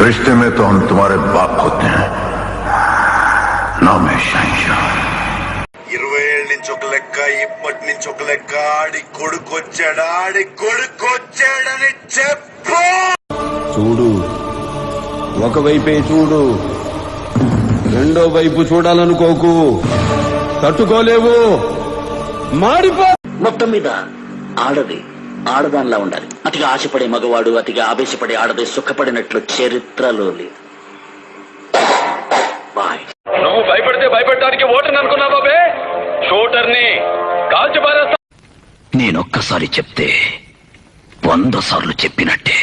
रिश्ते में तो हम तुम्हारे बाप होते हैं नाम है शहंशाह 20 ఏళ్ళ నుంచి ఒక లెక్క ఇప్పటి నుంచి ఒక లెక్క ఆడి కొడుకొచ్చాడని చెప్పు చూడు ఒకవైపే చూడు రెండో వైపు చూడాలనుకోకు తట్టుకోలేవు మాడిపో మొత్తం మీద ఆడది ఆడదానిలా ఉండాలి. అతిగా ఆశపడే మగవాడు అతిగా ఆవేశపడే ఆడది సుఖపడినట్లు చరిత్రలో లేదు. బాయ్. నువ్వు భయపడితే భయపడటానికి ఓటర్ని అనుకున్నా బాబే షూటర్ని కాల్చి పారేస్తా. నేనొక్కసారి చెప్తే 100 సార్లు చెప్పినట్టే.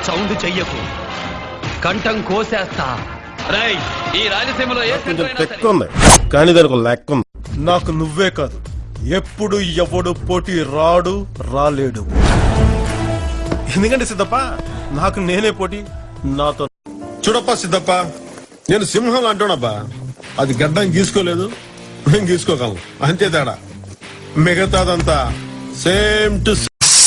సౌండ్ చెయ్యకు, కంఠం కోసేస్తా. రేయ్, ఈ రాయలసీమలో ఉంది కానీ దానికి లెక్క ఉంది. నాకు నువ్వే కాదు ఎప్పుడు ఎవడు పోటీ రాడు రాలేడు. ఎందుకంటే సిద్ధప్ప నాకు నేనే పోటీ నాతో. చూడప్ప సిద్ధప్ప, నేను సింహం అంటున్నాబ్బా. అది గడ్డం గీసుకోలేదు, మేము గీసుకోగలం, అంతే తేడా. మిగతాదంతా సేమ్ టు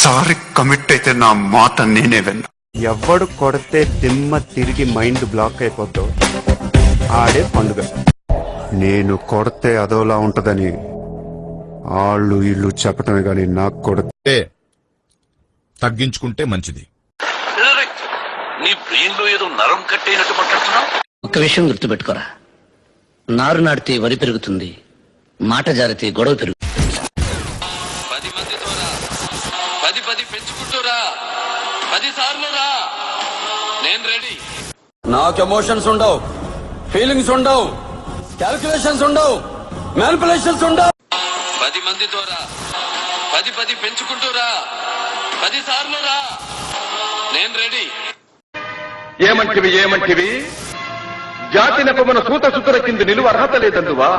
సారి కమిట్ అయితే నా మాట నేనే విన్నా. ఎవడు కొడితే దిమ్మ తిరిగి మైండ్ బ్లాక్ అయిపోతావు ఆడే పండుగ. నేను కొడితే అదోలా ఉంటదని వాళ్ళు ఇల్లు చెప్పటమే గాని నాకు కొడితే తగ్గించుకుంటే మంచిది. నీ బ్రెయిన్ లో ఏదో నరం కట్టేనట్టు మాట్లాడుతున్నావు. ఒక విషయం గుర్తుపెట్టుకోరా, నారు నాటితే వరి పెరుగుతుంది, మాట జారితే గొడవ పెరుగుతుంది. 10 మందితో రా, 10 పెంచుకుంటూరా, 10 సార్లు రా, నేను రెడీ. నాకు ఎమోషన్స్ ఉండవు, ఫీలింగ్స్ ఉండవు, క్యాల్కులేషన్స్ ఉండవు, మ్యానిపులేషన్స్ ఉండవు. 10 మందితో రా, 10 పెంచుకుంటూరా, 10 సార్లు రా, నేను రెడీ. ఏమంటివి జాతి నెపమున సూత సుతుల కింద నిలువ అర్హత లేదందువా.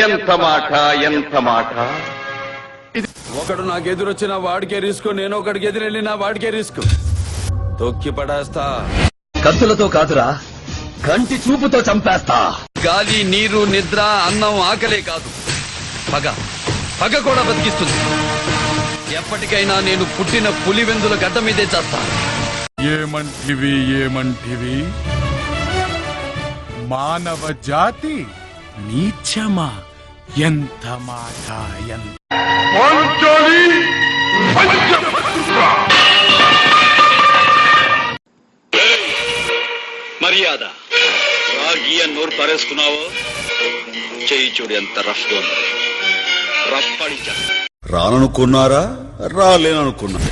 ఎంత మాట. ఒకడు నాకు ఎదురొచ్చిన వాడికే రిస్క్, నేను ఒకడికి ఎదురెళ్ళిన వాడికే రిస్క్. తొక్కి పడేస్తా. కత్తులతో కాదురా, కంటి చూపుతో చంపేస్తా. గాలి, నీరు, నిద్ర, అన్నం, ఆకలే కాదు, పగ కూడా బతికిస్తుంది. ఎప్పటికైనా నేను పుట్టిన పులివెందుల గడ్డ మీదే చేస్తా. ఏమంటివి మానవ జాతి నీచమా? ఎంత మాట ఎంత మర్యాద రాగి నోరు పారేసుకున్నావో చెయ్యి చూడు ఎంత రఫ్ గా ఉంది. రఫ్ పడి రాననుకున్నారా రాలేననుకున్నారా